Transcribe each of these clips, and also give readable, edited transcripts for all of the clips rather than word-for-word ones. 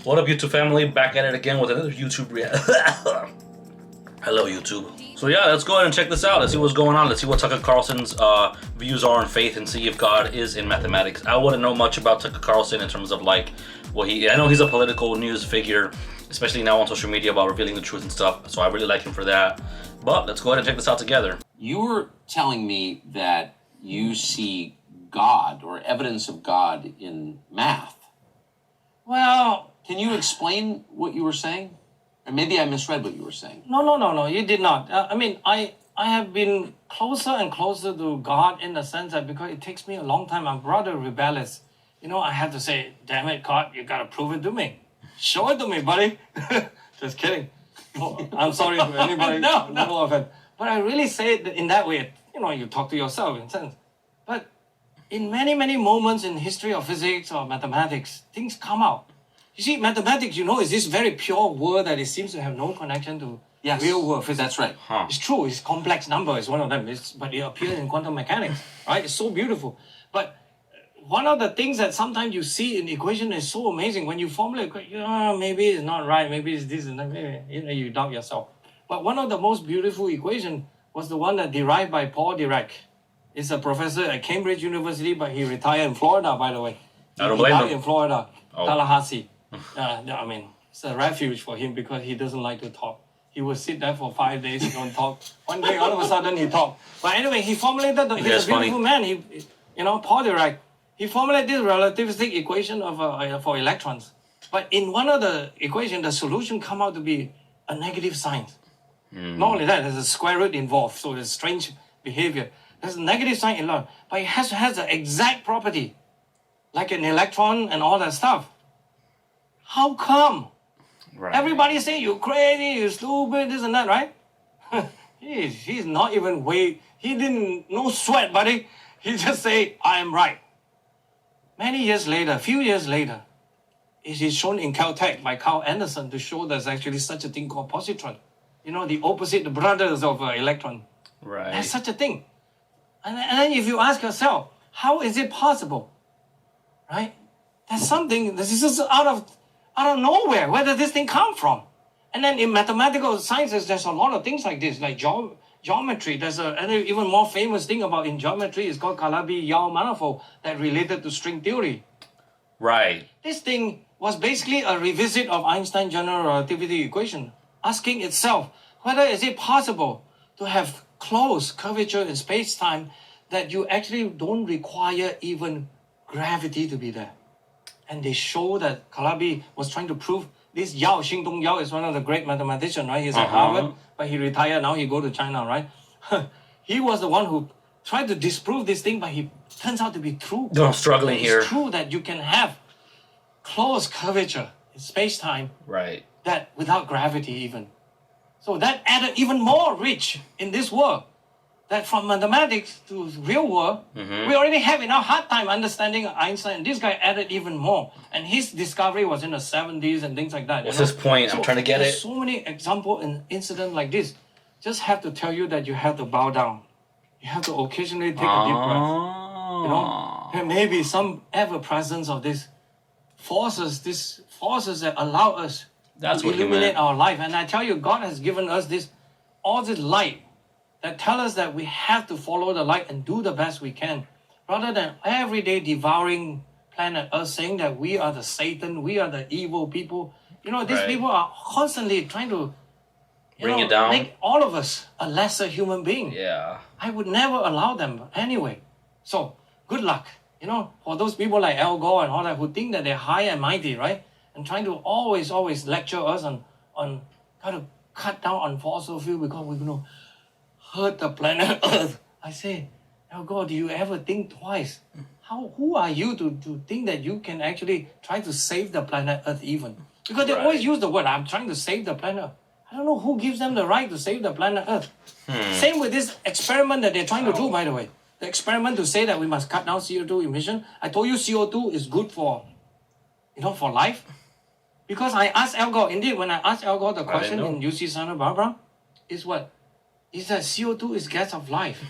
What up, YouTube family? Back at it again with another YouTube Hello, YouTube. So yeah, let's go ahead and check this out. Let's see what's going on. Let's see what Tucker Carlson's views are on faith and see if God is in mathematics. I wouldn't know much about Tucker Carlson in terms of like what I know he's a political news figure, especially now on social media about revealing the truth and stuff. So I really like him for that. But let's go ahead and check this out together. You were telling me that you see God or evidence of God in math. Well, can you explain what you were saying? Or maybe I misread what you were saying. No, you did not. I have been closer and closer to God in the sense that because it takes me a long time, I'm rather rebellious. You know, I have to say, damn it, God, you got to prove it to me. Show it to me, buddy. Just kidding. Oh, I'm sorry to anybody. No offense. But I really say it in that way. You know, you talk to yourself in a sense. But in many, many moments in history of physics or mathematics, things come out. You see, mathematics, you know, is this very pure word that it seems to have no connection to real world physics. That's right. Huh. It's true. It's complex number. It's one of them. But it appears in quantum mechanics, right? It's so beautiful. But one of the things that sometimes you see in equation is so amazing. When you formulate, maybe it's not right. Maybe it's this and that. Maybe you doubt yourself. But one of the most beautiful equation was the one that derived by Paul Dirac. He's a professor at Cambridge University, but he retired in Florida, by the way. I don't blame him. In Florida, Oh. Tallahassee. I mean, it's a refuge for him because he doesn't like to talk. He will sit there for 5 days, he don't talk. One day, all of a sudden, he talk. But anyway, he formulated, he's a beautiful man. Paul Dirac, he formulated this relativistic equation for electrons. But in one of the equations, the solution come out to be a negative sign. Not only that, there's a square root involved, so there's strange behavior. There's a negative sign in law, but it has the exact property, like an electron and all that stuff. How come? Right. Everybody say you're crazy, you're stupid, this and that, right? he's not even he didn't, no sweat, buddy. He just say, I am right. Many years later, few years later, it is shown in Caltech by Carl Anderson to show there's actually such a thing called positron. You know, the opposite, the brothers of electron. Right. There's such a thing. And then if you ask yourself, how is it possible? Right? There's something, this is just out of nowhere. Where does this thing come from? And then in mathematical sciences, there's a lot of things like this, like geometry. There's an even more famous thing about in geometry is called Calabi-Yau manifold that related to string theory. Right. This thing was basically a revisit of Einstein's general relativity equation, asking itself whether is it possible to have closed curvature in space-time that you actually don't require even gravity to be there. And they show that Calabi was trying to prove this Yao, Xingdong Yao is one of the great mathematicians, right? He's at Harvard, but he retired, now he go to China, right? He was the one who tried to disprove this thing, but he turns out to be true. No, I'm struggling here. It's true that you can have closed curvature in space-time Right. that without gravity even. So that added even more rich in this world. That from mathematics to real world, we already have enough hard time understanding Einstein. This guy added even more. And his discovery was in the 70s and things like that. What's his point? So I'm trying to get it. so many examples and incidents like this. Just have to tell you that you have to bow down. You have to occasionally take a deep breath. You know, there may be some ever presence of these forces that allow us That's to what he illuminate meant. our life. And I tell you, God has given us all this light that tell us that we have to follow the light and do the best we can, rather than every day devouring planet Earth, saying that we are the Satan, we are the evil people. You know, these Right. people are constantly trying to Bring it down. make all of us a lesser human being. Yeah. I would never allow them anyway. So, good luck. You know, for those people like Al Gore and all that who think that they're high and mighty, right? And trying to always lecture us on how to cut down on fossil fuel because we're going to hurt the planet Earth. I say, Al Gore, do you ever think twice? Who are you to think that you can actually try to save the planet Earth even? Because they always use the word, I'm trying to save the planet. I don't know who gives them the right to save the planet Earth. Same with this experiment that they're trying to do, by the way. The experiment to say that we must cut down CO2 emission. I told you CO2 is good for life. Because I asked Al Gore, indeed, when I asked Al Gore the question in UC Santa Barbara, is what? Is that CO2 is gas of life.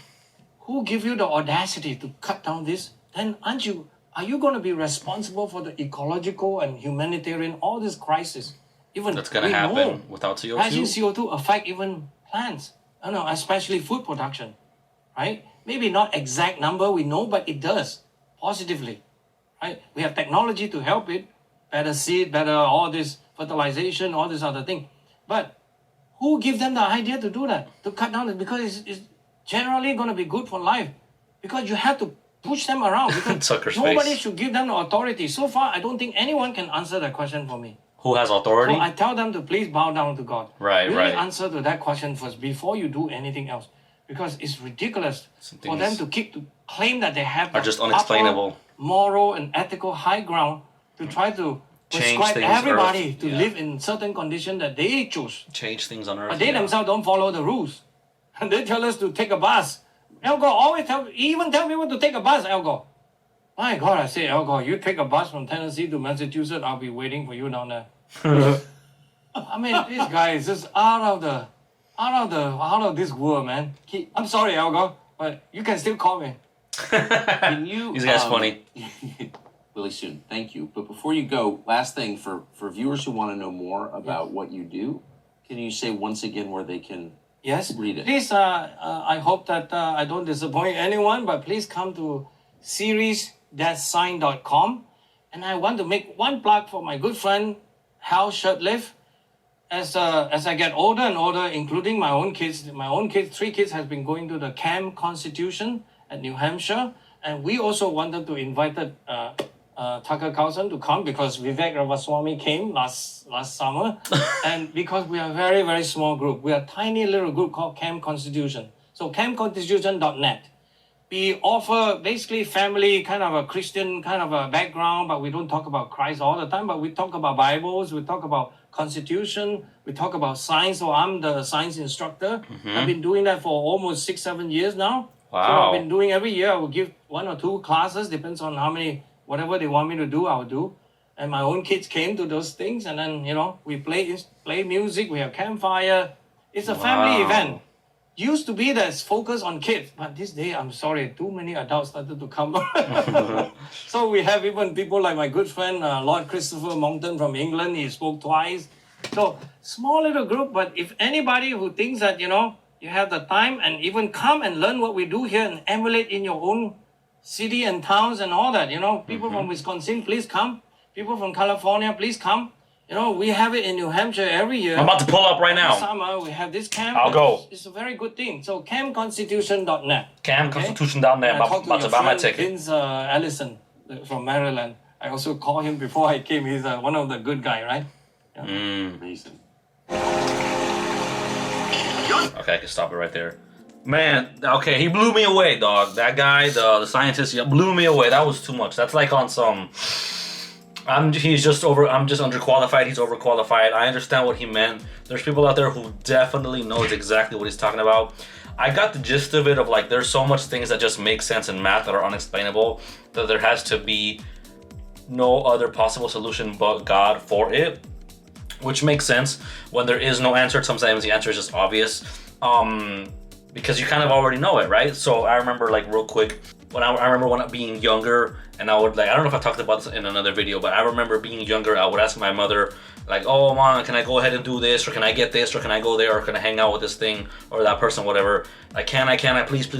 Who give you the audacity to cut down this? Then aren't you are you going to be responsible for the ecological and humanitarian, all this crisis? Even That's going to we know happen without CO2. Rising CO2 affect even plants, especially food production, right? Maybe not exact number we know, but it does positively, right? We have technology to help it, better seed, better all this fertilization, all this other thing. But who give them the idea to do that, to cut down? Because it's generally going to be good for life, because you have to push them around. Because Tucker's nobody face. should give them the authority. So far, I don't think anyone can answer that question for me. Who has authority? So I tell them to please bow down to God. Right, really right. answer to that question first before you do anything else, because it's ridiculous for them to claim that they have are just unexplainable. upper moral and ethical high ground to try to Change prescribe things, everybody Earth. to Yeah. live in certain conditions that they choose. Change things on Earth. But they themselves don't follow the rules. And they tell us to take a bus. El Gore always even tell people to take a bus, El Gore. My God, I say, El Gore, you take a bus from Tennessee to Massachusetts, I'll be waiting for you down there. I mean, this guy is just out of this world, man. I'm sorry, El Gore, but you can still call me. Can you? These guys funny. Really soon. Thank you. But before you go, last thing for viewers who want to know more about what you do, can you say once again where they can read it? Please, I hope that I don't disappoint anyone, but please come to series-sign.com. And I want to make one plug for my good friend, Hal Shurtleff. As I get older and older, including my own kids, 3 kids has been going to the Camp Constitution at New Hampshire. And we also wanted to invite Tucker Carlson to come because Vivek Ramaswamy came last summer. And because we are a very, very small group. We are a tiny little group called Camp Constitution. So campconstitution.net. We offer basically family, kind of a Christian kind of a background, but we don't talk about Christ all the time, but we talk about Bibles, we talk about Constitution, we talk about science. So I'm the science instructor. I've been doing that for almost 6-7 years now. Wow. So I've been doing every year. I will give 1 or 2 classes, depends on how many, whatever they want me to do, I'll do. And my own kids came to those things, and then, we play music, we have campfire. It's a family event. Used to be that's focused on kids, but this day, I'm sorry, too many adults started to come. So we have even people like my good friend, Lord Christopher Monckton from England, he spoke twice. So small little group, but if anybody who thinks that, you have the time and even come and learn what we do here and emulate in your own city and towns and all that, people from Wisconsin, please come. People from California, please come. We have it in New Hampshire every year. I'm about to pull up right This now. summer, we have this camp. I'll go. It's a very good thing. So campconstitution.net. Campconstitution.net. I talked to About to your buy my friend ticket. Vince Allison from Maryland. I also called him before I came. He's one of the good guy, right? Amazing. Okay, I can stop it right there. Man, okay, he blew me away, dog. That guy, the scientist, blew me away. That was too much. That's like on some... I'm just underqualified, he's overqualified. I understand what he meant. There's people out there who definitely knows exactly what he's talking about. I got the gist of it, of like, there's so much things that just make sense in math that are unexplainable, that there has to be no other possible solution but God for it. Which makes sense when there is no answer. Sometimes the answer is just obvious. Because you kind of already know it, right? So I remember, like, real quick, I remember being younger, and I would, like, I don't know if I talked about this in another video, but I remember being younger, I would ask my mother, like, oh, Mom, can I go ahead and do this, or can I get this, or can I go there, or can I hang out with this thing, or that person, whatever. Like, can I, please.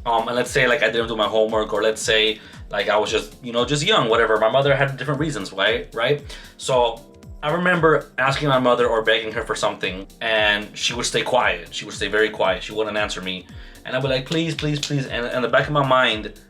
And let's say, like, I didn't do my homework, or let's say, like, I was just, just young, whatever. My mother had different reasons, right? So I remember asking my mother or begging her for something, and she would stay quiet. She would stay very quiet. She wouldn't answer me. And I'd be like, please. And in the back of my mind,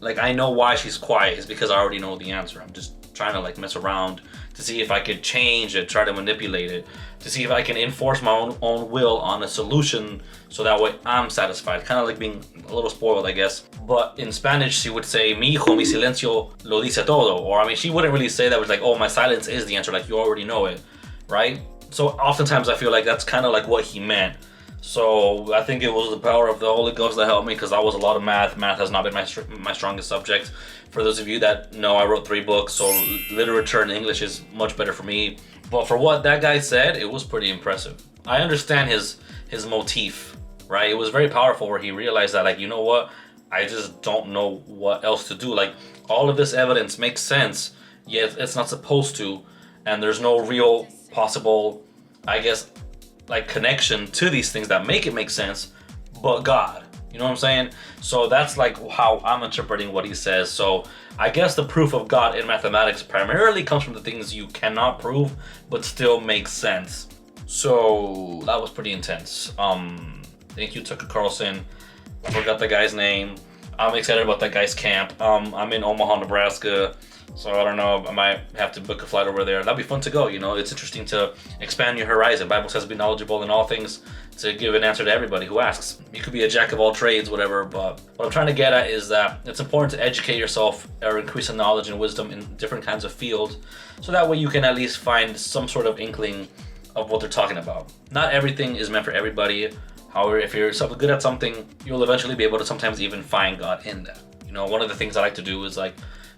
like, I know why she's quiet. It's because I already know the answer. I'm just trying to, like, mess around to see if I could change it, try to manipulate it, to see if I can enforce my own will on a solution so that way I'm satisfied. Kind of like being a little spoiled, I guess. But in Spanish, she would say, mi hijo, mi silencio lo dice todo. Or, I mean, she wouldn't really say that. It was like, oh, my silence is the answer. Like, you already know it, right? So oftentimes I feel like that's kind of like what he meant. So I think it was the power of the Holy Ghost that helped me, because I was a lot of math. Math has not been my strongest subject. For those of you that know, I wrote 3 books, so literature in English is much better for me. But for what that guy said, it was pretty impressive. I understand his motif, right? It was very powerful where he realized that, like, you know what? I just don't know what else to do. Like, all of this evidence makes sense, yet it's not supposed to, and there's no real possible, I guess, like, connection to these things that make it make sense, but God. You know what I'm saying? So that's like how I'm interpreting what he says. So I guess the proof of God in mathematics primarily comes from the things you cannot prove, but still make sense. So that was pretty intense. Thank you, Tucker Carlson. I forgot the guy's name. I'm excited about that guy's camp. I'm in Omaha, Nebraska, so I don't know, I might have to book a flight over there. That'd be fun to go, you know. It's interesting to expand your horizon. Bible says be knowledgeable in all things, to give an answer to everybody who asks. You could be a jack of all trades, whatever, but what I'm trying to get at is that it's important to educate yourself or increase in knowledge and wisdom in different kinds of fields, so that way you can at least find some sort of inkling of what they're talking about. Not everything is meant for everybody. However, if you're good at something, you'll eventually be able to sometimes even find God in that. You know, one of the things I like to do is like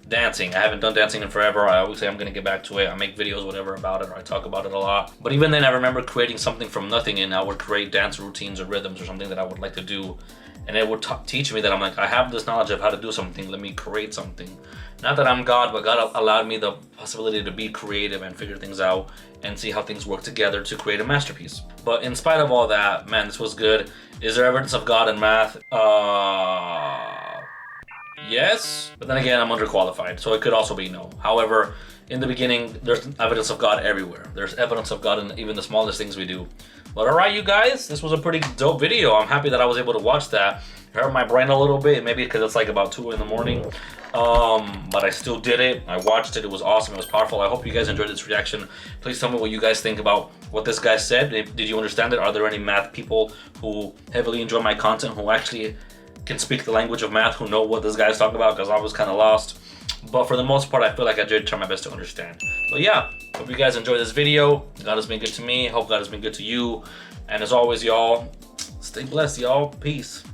dancing. I haven't done dancing in forever. I always say I'm gonna get back to it. I make videos, whatever, about it, or I talk about it a lot. But even then, I remember creating something from nothing, and I would create dance routines or rhythms or something that I would like to do. And it would teach me that I'm like, I have this knowledge of how to do something. Let me create something. Not that I'm God, but God allowed me the possibility to be creative and figure things out and see how things work together to create a masterpiece. But in spite of all that, man, this was good. Is there evidence of God in math? Yes, but then again, I'm underqualified, so it could also be no. However, in the beginning, there's evidence of God everywhere. There's evidence of God in even the smallest things we do. But all right, you guys, this was a pretty dope video. I'm happy that I was able to watch that. It hurt my brain a little bit, maybe because it's like about 2 in the morning. But I still did it. I watched it. It was awesome. It was powerful. I hope you guys enjoyed this reaction. Please tell me what you guys think about what this guy said. Did you understand it? Are there any math people who heavily enjoy my content who actually can speak the language of math, who know what this guy's talking about? Because I was kind of lost. But for the most part, I feel like I did try my best to understand. But yeah, hope you guys enjoyed this video. God has been good to me. Hope God has been good to you. And as always, y'all, stay blessed, y'all. Peace.